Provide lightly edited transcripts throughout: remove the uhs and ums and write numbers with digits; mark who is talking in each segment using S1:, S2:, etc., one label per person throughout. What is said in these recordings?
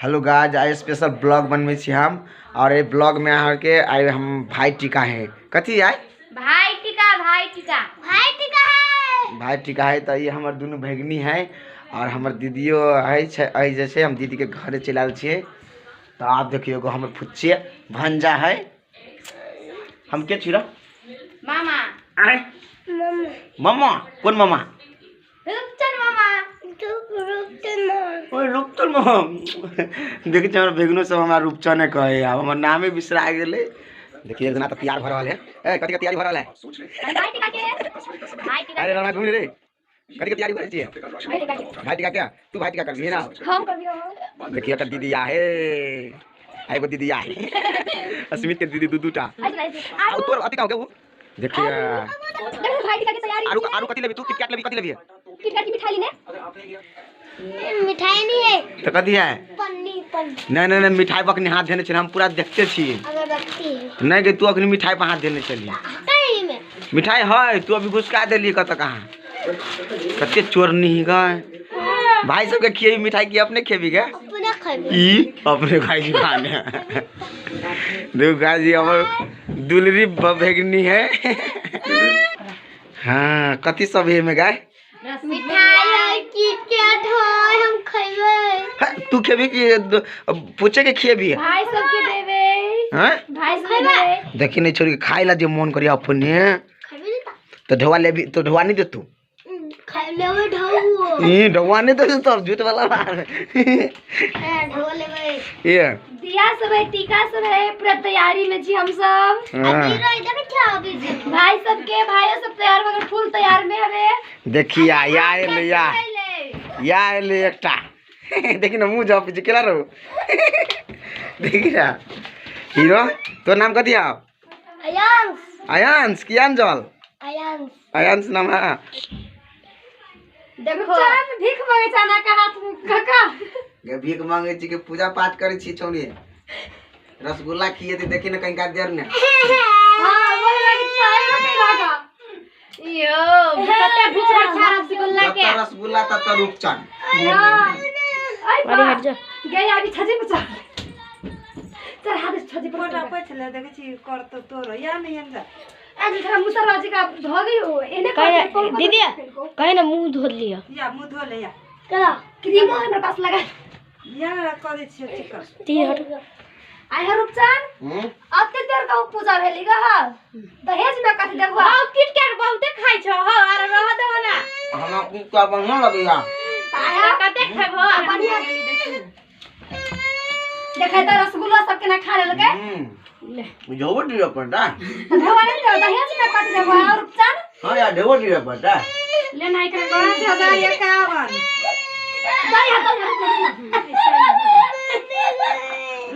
S1: Hello guys, आइ special blog बनबै छी हम। और ये ब्लॉग में अहाँ के आइ हम भाई टीका है कथी आइ
S2: भाई टीका है।
S1: तो ये हमर दोनों भगिनी है और हमर दीदियो है जैसे हम दीदी के घरे चलल छिए। तो आप देखिए एगो हमर फुच्चे भंजा है। हम के छिरा
S2: मामा
S1: आइ मम्मा कौन मम्मा
S2: रूपचंद मामा
S1: ओए रूपचन मामा देखिए हमरा बेगनो सब हमरा रूपचने कहे। अब हमर नामे बिसरा गेले। देखिए एक दिन तो तैयार भरल है। ए कथी के तैयारी भरल है? अरे रमा घूम रे कथी के तैयारी भरल छिए? भाई टीका क्या तू भाई टीका करबी ना?
S2: हम करबियो।
S1: देखिए त दीदी आहे एगो दीदी आहे अस्मित के दीदी दूटा और तोर अति का हो गया वो देखिए
S2: भाई टीका की तैयारी
S1: आरू कथी लेबी तू किटकैट लेबी कथी लेबी?
S2: किटकैट की मिठाई लेने मिठाई नहीं है
S1: तो कथी है?
S2: पन्नी
S1: नहीं मिठाई पर हाथ देने चल हम पूरा देखते छी नहीं कि तू अखनी मिठाई पर हाथ देने चलिए। मिठाई है तू अभी घुसका देली कत कहाँ कते चोरनी ही गए भाई सबके खिएबी मिठाई की अपने खेबी गे अपने खाई जी खाने देखो गाय जी हमर दुलरी भगिनी है। हाँ कथी सब है में गाय
S2: मिठाई किटकैट है हम खइबे।
S1: तू खेबी कि पूछे के खेबी?
S2: भाई सबके देबे।
S1: हैं
S2: भाई सबके देबे।
S1: देखी नहीं छोड़ी खाई ला जे मन करी अपने तो ढवा लेबी तो ढवा नहीं दे तू
S2: खाई लेबे ढवा
S1: ई ढवा नहीं दे तू झूठ वाला बात
S2: ढवा लेबे।
S1: ये
S2: दिया सब है टीका सब है पूरा तैयारी में जी हम सब। भाई सबके भाइयों सब तैयार मगर फुल तैयार में हवे।
S1: देखी या ले एकटा देखी ना मुंह जाओ पीछे केला रहो देखी ना हीरो तो नाम कथी है? आयांश की अंजल आयांश नाम है।
S2: देखो भीख मांगे जाना का हाथ काका
S1: गे भीख मांगे छी के पूजा पाठ करे छी छोड़ी रसगुल्ला खिए थे देखी ना कहीं का देर ने
S2: हां बोले लगी सारे में लगा यो कते भीचरा खा रसगुल्ला के
S1: रसगुल्ला त रूपचन
S2: अरे हट जा गई अभी छजी पचा चल हाथ छजी पचा
S3: पछले देखे छी कर तो तोरो या नहीं अंदर
S2: आज जरा मुसरा जी का धो गई हो एने
S4: दीदी कहे ना मुंह धो लिया
S3: या मुंह धो ले या
S2: चला क्रीम मेरे पास लगा
S3: या कर छी चिकन
S4: तीन हट
S2: आई है रूपचन अते देर का पूजा भेली गा दहेज में कथि देबो हां किटकैट बहुते खाइ छ हो अरे रह दो ना
S1: हमरा कुत्ता बढ़िया लगैया
S2: आया कते खेबो बढ़िया देखे त रसगुल्ला सब के ना खा ले लगे
S1: ले जोबो दियो पड़ता
S2: ढवा नहीं दो दहेज में कथि देबो रूपचन
S1: हां यार ढवा दियो पड़ता
S2: ले नहीं करे
S3: 5051
S2: दही हाथ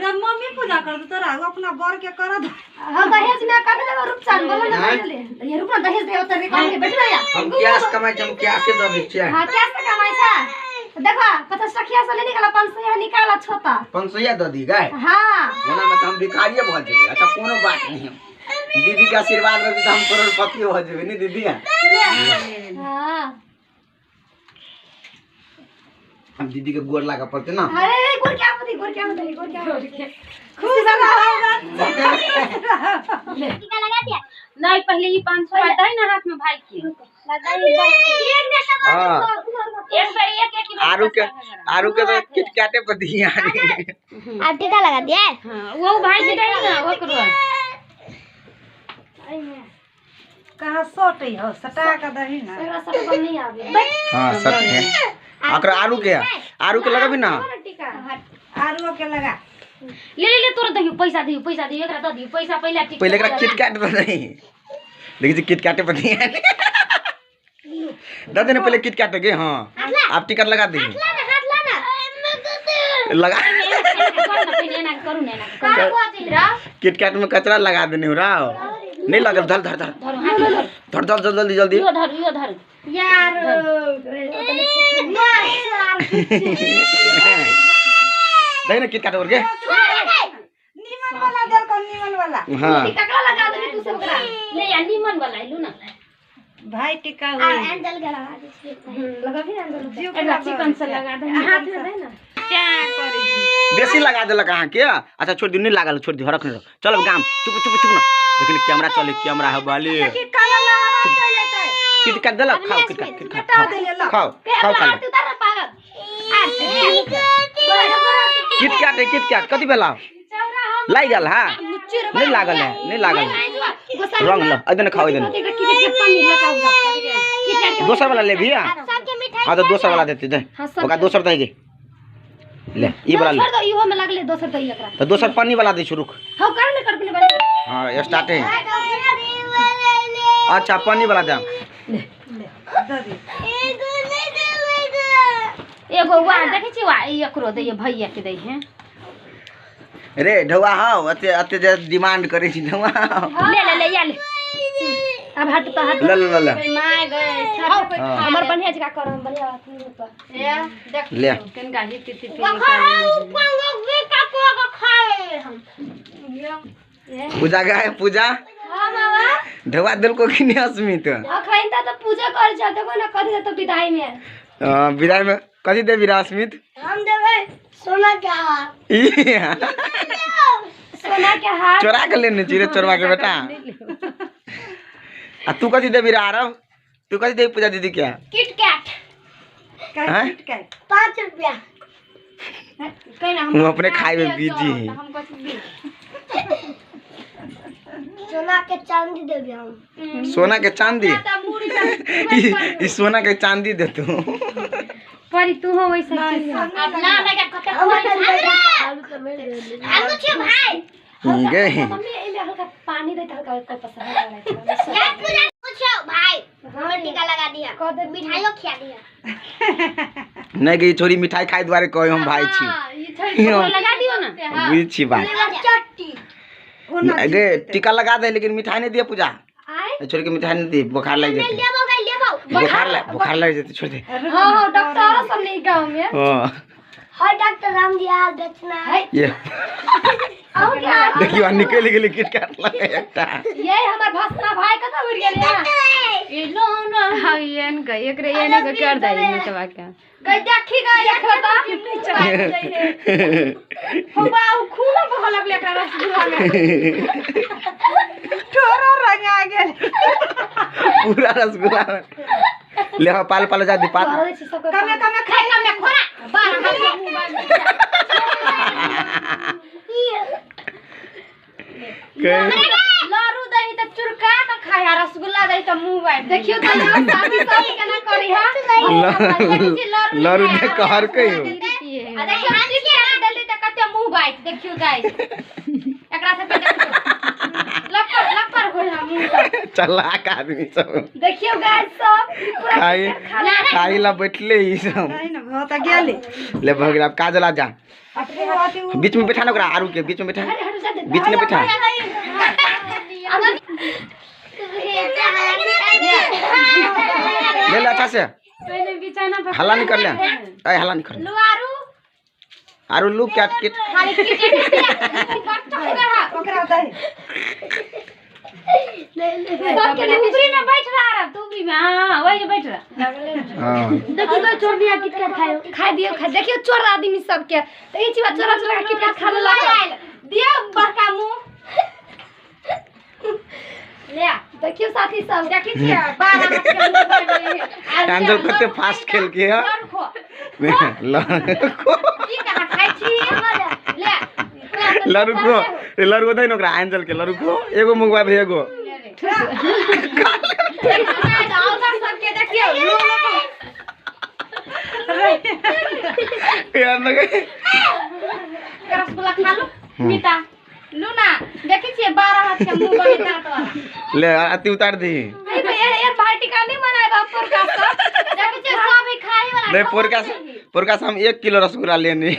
S3: रे मम्मी पूजा कर दो तोरा अपना बर के कर दो।
S2: हां दहेज में कथि देबो रूपचन बोलो ना ले ये रूपचन दहेज देबो त रे काम के बैठ ना या
S1: हम कैश कमाई हम कैश से दे छै।
S2: हां कैश से कमाई छ देखो कत सखिया से ले निकाला 500 निकाला छोटा
S1: 500 दे दी गाय
S2: हां
S1: ओना में हम भिखारी भ जेबे। अच्छा कोनो बात नहीं दीदी का आशीर्वाद रहे तो हम करोड़पति हो जेबे नहीं दीदी।
S2: हां
S1: हम दीदी के गोर लागा पड़ते ना।
S2: अरे गोर क्या होती
S3: खुश रहो
S2: टीका लगा दिया
S4: नहीं पहले ही 500 आता है ना हाथ में भाई के
S2: लगा दिया
S1: हां
S4: एक बार एक
S1: आरू के तो किटकैटे पर दिया
S2: अब टीका लगा दिया।
S4: हां वो भाई के दे ना वो करो
S3: कहां सोटई हो सटा का दही ना
S2: मेरा सब कम नहीं आवे
S1: हां सच है आकर आरू के लगा भी ना
S2: टीका
S3: आलू के लगा
S4: ले तोरा दही पैसा दियो एकरा द दियो पैसा
S1: पहले एकरा किटकैट दे नहीं देखी किटकैटे पर दिया दे देने पहले किटकैट के। हां आप टिकट लगा दे
S2: हाथ लाना
S1: लगा
S4: करू ना
S1: किटकैट में कचरा लगा देने हो रहा नहीं लगा धर जल्दी
S4: यो धर
S2: यार
S1: दे ना किटकैट और के
S3: नीमन वाला दल को नीमन वाला
S1: हां
S2: टीका लगा दे तू सब करा
S4: ले या नीमन वाला लू ना
S3: भाई टिका
S2: आ
S3: हुई
S2: एंजल का लगा दे लगा फिर एंजल
S3: जीव
S4: चिकन से लगा दे हाथ में दे ना क्या करी
S1: एसी लगा देलक अहाँ के। अच्छा छोड़ दी, नहीं लागल, छोड़ दी, हरक नहीं रहो। चलो गाम, चुप चुप चुप ना, लेकिन कैमरा चले, कैमरा है बाली। किटकैट देलक, खाओ किटकैट, किटकैट खाओ, खाओ खा लो। किटकैट है, किटकैट कथी भेला लाग गल है? नहीं लागल है, नहीं लागल है। रंग लो, इधर खाओ, इधर दोसर वाला ले भी। हाँ तो दोसर वाला देते दे, ओका दोसर दे गे ले, ई वाला ले
S2: छोड़ दो, इहो में लगले दोसर दई एकरा।
S1: तो दोसर पानी वाला दे शुरू।
S2: हां कर ले कर ले।
S1: हां स्टार्ट है। अच्छा पानी वाला दे
S3: ले दे दे।
S4: एगो वा देखे छी वा एकरो दे भैया के दे हैं।
S1: रे ढौआ हां, अते अते जे डिमांड करे छी ढौआ।
S4: ले ले ले या ले।
S2: अब हट तो हट।
S1: ले ले ले
S2: माय गए हमर बढ़िया जगह कर, हम बढ़िया बात नहीं होता। ए देख
S1: ले
S4: कनका ही ती
S2: खाए हम।
S1: पूजा गए पूजा।
S2: हां मामा
S1: ढौआ दिल को कि नहीं अस्मित।
S2: अखैन त पूजा कर जा, देखो ना कथि त विदाई में।
S1: विदाई में कथी दे विरा अस्मित?
S2: हम देबै सोना के हार। सोना के हार
S1: चोरा के लेने चिरे चोरवा के बेटा। आ तू कथी दे विरा आरव? तू कथी दे पूजा दीदी क्या?
S2: किटकैट
S1: हैं?
S3: किटकैट
S2: 5 रुपया।
S4: कहना
S1: हम अपने खाए में बिजी हैं।
S4: हम कथि दी
S2: सोना के चांदी देबै हम।
S1: सोना के चांदी? ई सोना के चांदी दे तू।
S4: परी तू हो वैसा चीज।
S2: अब ना लगा कते आलू छे भाई।
S1: गए
S2: मम्मी एमे हल्का पानी दे, हल्का कोई पसंद है यार पूजा पूछो भाई, हमर टीका लगा दिया, कदे मिठाइयो खिया दिया।
S1: नहीं गई छोरी मिठाई खाए द्वारे कहे हम भाई छी।
S4: ये छोड़ लगा दियो ना।
S1: बुझ छी बात।
S2: चट्टी
S1: गे टीका लगा दे लेकिन मिठाई नहीं दिए पूजा।
S2: आए
S1: छोड़ के मिठाई नहीं दी, बुखार लग जाती।
S2: लेबो गई लेबो।
S1: बुखार लग जाती, छोड़ दे।
S2: हां हां डॉक्टर सब नहीं गांव में।
S1: हां
S2: हां डॉक्टर राम जी हाल बेचना है।
S1: ये
S2: आओ क्या
S1: देखियो निकल गेली किटकैट लगे एकटा।
S2: ये हमर भसना भाई कत उड़ गेल है।
S4: ए लो ना हायन गए एकरे एने के कर दे मिटवा के।
S2: गई देखी गई देखता नीचे आ जाइए। हो बाऊ खून बह लगले एकरा रसगुल्ला में।
S3: ठोरा रंगा गेल।
S1: पूरा रसगुल्ला में। ले हाँ पाल पाल जा दी पाल।
S2: कमे कमे खाए कमे खोरा 12 हाथ मुंह बांध। लारू दही त चुरका के खाए, रसगुल्ला दही त मुंह बांध। देखियो त शादी शादी केना करी हा।
S1: लारू दे कहर कहियो।
S2: आ देखियो हाथी के दली त कते मुंह बांध। देखियो गाइस एकरा से पे देखियो लपर लपर होय हम मुंह त।
S1: चलाक आदमी सब।
S2: देखियो गाइस सब पूरा
S1: खाई ला बैठले ई सब।
S3: नहीं ना बहुत गेले।
S1: ले भग अब काजल आ जा।
S3: अपने हाथी
S1: बीच में बैठा ना ओकरा, आरू के बीच में बैठा। बीच में बैठा। ले ले अच्छा से।
S4: पहले बिछाना पर
S1: हल्ला नहीं कर ले। ए हल्ला नहीं कर।
S2: लुआरू
S1: आरू लू कैट किट।
S2: खाली किटे
S3: ओकरा दे।
S2: सबके ऊपरी ना बैठ रहा रे, तू भी में हां वही बैठ रहा।
S1: हां
S2: देखियो तो चोर दिया किटकैट खायो, खा दियो खा। देखियो चोर आदमी सबके तो ई चीज चोरा चोरा के किटकैट खा ले दियो बड़का मुंह। ले देखियो साथी सब देखि छी 12 हाथ के मुंह बांध।
S1: एंजल कते फास्ट खेल के है।
S2: की कहा खाइ छी ले
S1: लरुको लरुको दे नोकरा एंजल के लरुको एगो मुंगवा भेगो।
S2: सबके देखियो
S1: यार लगे
S2: रसगुल्ला खा लो मीठा लूना। देखि छी 12 हाथ के मुंह बांध दांत वाला।
S1: ले अति उतार दी।
S2: ए पार्टी का नहीं मनाए बापर का सब। देखि छी सब ही खाए वाला।
S1: नहीं पोरका हम 1 किलो रसगुल्ला लेने।